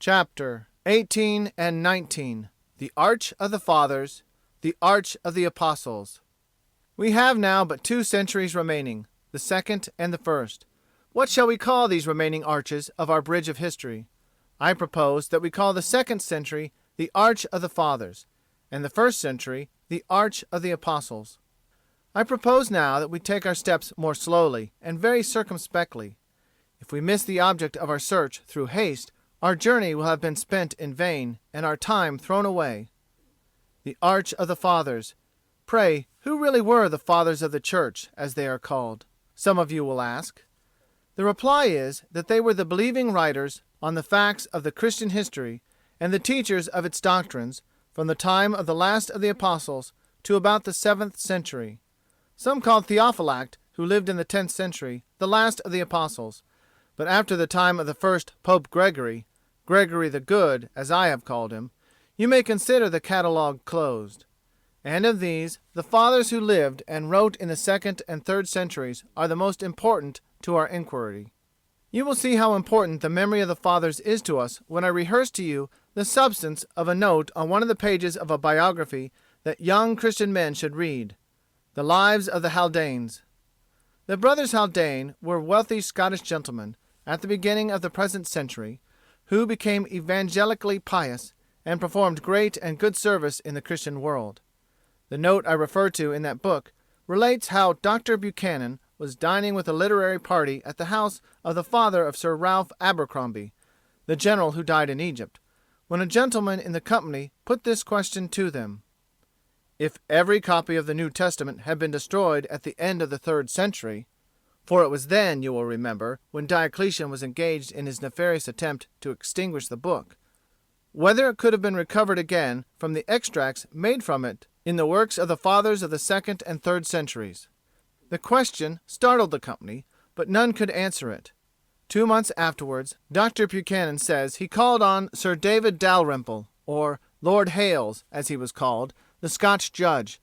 Chapter 18 and 19. The Arch of the Fathers, the Arch of the Apostles. We have now but 2 centuries remaining, the second and the first. What shall we call these remaining arches of our bridge of history? I propose that we call the second century the Arch of the Fathers, and the first century the Arch of the Apostles. I propose now that we take our steps more slowly and very circumspectly. If we miss the object of our search through haste, our journey will have been spent in vain, and our time thrown away. The Arch of the Fathers. Pray, who really were the Fathers of the Church, as they are called? Some of you will ask. The reply is that they were the believing writers on the facts of the Christian history and the teachers of its doctrines from the time of the last of the apostles to about the 7th century. Some called Theophylact, who lived in the 10th century, the last of the apostles. But after the time of the first Pope Gregory the Good, as I have called him, you may consider the catalogue closed. And of these, the fathers who lived and wrote in the 2nd and 3rd centuries are the most important to our inquiry. You will see how important the memory of the fathers is to us when I rehearse to you the substance of a note on one of the pages of a biography that young Christian men should read. The Lives of the Haldanes. The brothers Haldane were wealthy Scottish gentlemen, at the beginning of the present century, who became evangelically pious, and performed great and good service in the Christian world. The note I refer to in that book relates how Dr. Buchanan was dining with a literary party at the house of the father of Sir Ralph Abercrombie, the general who died in Egypt, when a gentleman in the company put this question to them: If every copy of the New Testament had been destroyed at the end of the 3rd century, for it was then, you will remember, when Diocletian was engaged in his nefarious attempt to extinguish the book, whether it could have been recovered again from the extracts made from it in the works of the fathers of the 2nd and 3rd centuries. The question startled the company, but none could answer it. 2 months afterwards, Dr. Buchanan says he called on Sir David Dalrymple, or Lord Hailes, as he was called, the Scotch judge,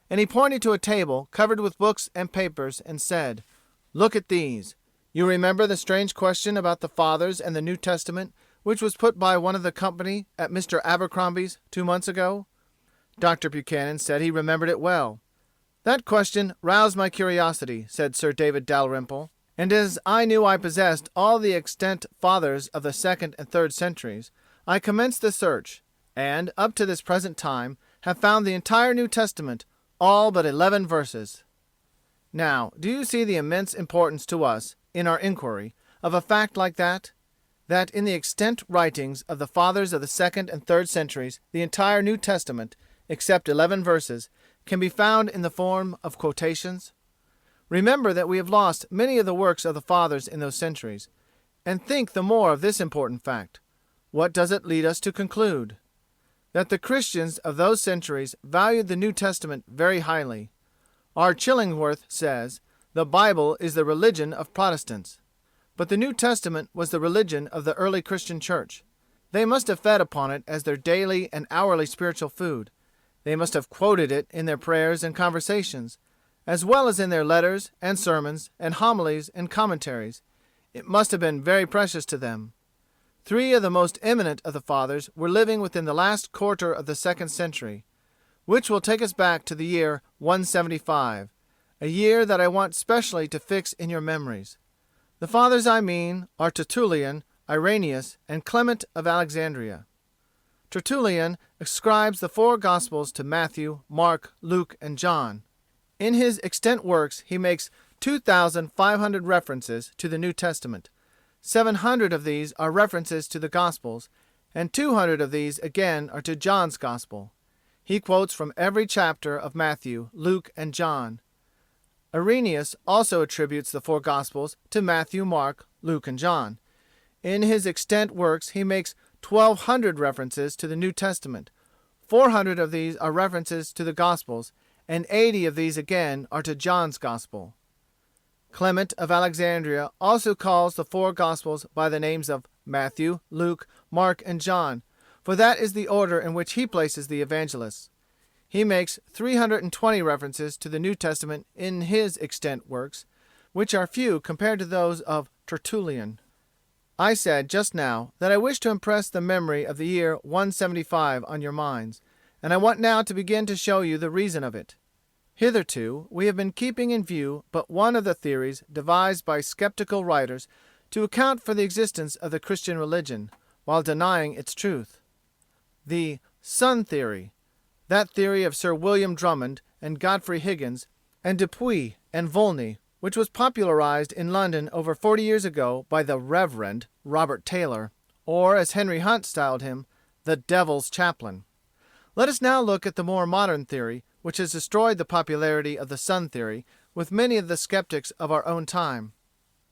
and he pointed to a table covered with books and papers, and said, "Look at these. You remember the strange question about the Fathers and the New Testament, which was put by one of the company at Mr. Abercrombie's 2 months ago?" Dr. Buchanan said he remembered it well. "That question roused my curiosity," said Sir David Dalrymple, "and as I knew I possessed all the extant fathers of the 2nd and 3rd centuries, I commenced the search, and, up to this present time, have found the entire New Testament, all but 11 verses." Now, do you see the immense importance to us, in our inquiry, of a fact like that? That in the extant writings of the fathers of the 2nd and 3rd centuries the entire New Testament, except 11 verses, can be found in the form of quotations? Remember that we have lost many of the works of the fathers in those centuries, and think the more of this important fact. What does it lead us to conclude? That the Christians of those centuries valued the New Testament very highly. R. Chillingworth says, "The Bible is the religion of Protestants." But the New Testament was the religion of the early Christian church. They must have fed upon it as their daily and hourly spiritual food. They must have quoted it in their prayers and conversations, as well as in their letters and sermons and homilies and commentaries. It must have been very precious to them. 3 of the most eminent of the fathers were living within the last quarter of the 2nd century, which will take us back to the year 175, a year that I want specially to fix in your memories. The fathers I mean are Tertullian, Irenaeus, and Clement of Alexandria. Tertullian ascribes the 4 Gospels to Matthew, Mark, Luke, and John. In his extant works he makes 2,500 references to the New Testament. 700 of these are references to the Gospels, and 200 of these again are to John's Gospel. He quotes from every chapter of Matthew, Luke, and John. Irenaeus also attributes the 4 Gospels to Matthew, Mark, Luke, and John. In his extant works he makes 1,200 references to the New Testament. 400 of these are references to the Gospels, and 80 of these again are to John's Gospel. Clement of Alexandria also calls the 4 Gospels by the names of Matthew, Luke, Mark, and John, for that is the order in which he places the evangelists. He makes 320 references to the New Testament in his extant works, which are few compared to those of Tertullian. I said just now that I wish to impress the memory of the year 175 on your minds, and I want now to begin to show you the reason of it. Hitherto we have been keeping in view but one of the theories devised by skeptical writers to account for the existence of the Christian religion, while denying its truth. The Sun theory, that theory of Sir William Drummond and Godfrey Higgins and Dupuy and Volney, which was popularized in London over 40 years ago by the Reverend Robert Taylor, or as Henry Hunt styled him, the Devil's Chaplain. Let us now look at the more modern theory, which has destroyed the popularity of the Sun theory with many of the skeptics of our own time.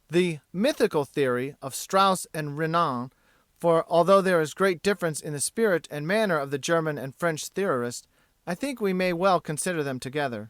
The mythical theory of Strauss and Renan, for although there is great difference in the spirit and manner of the German and French theorists, I think we may well consider them together.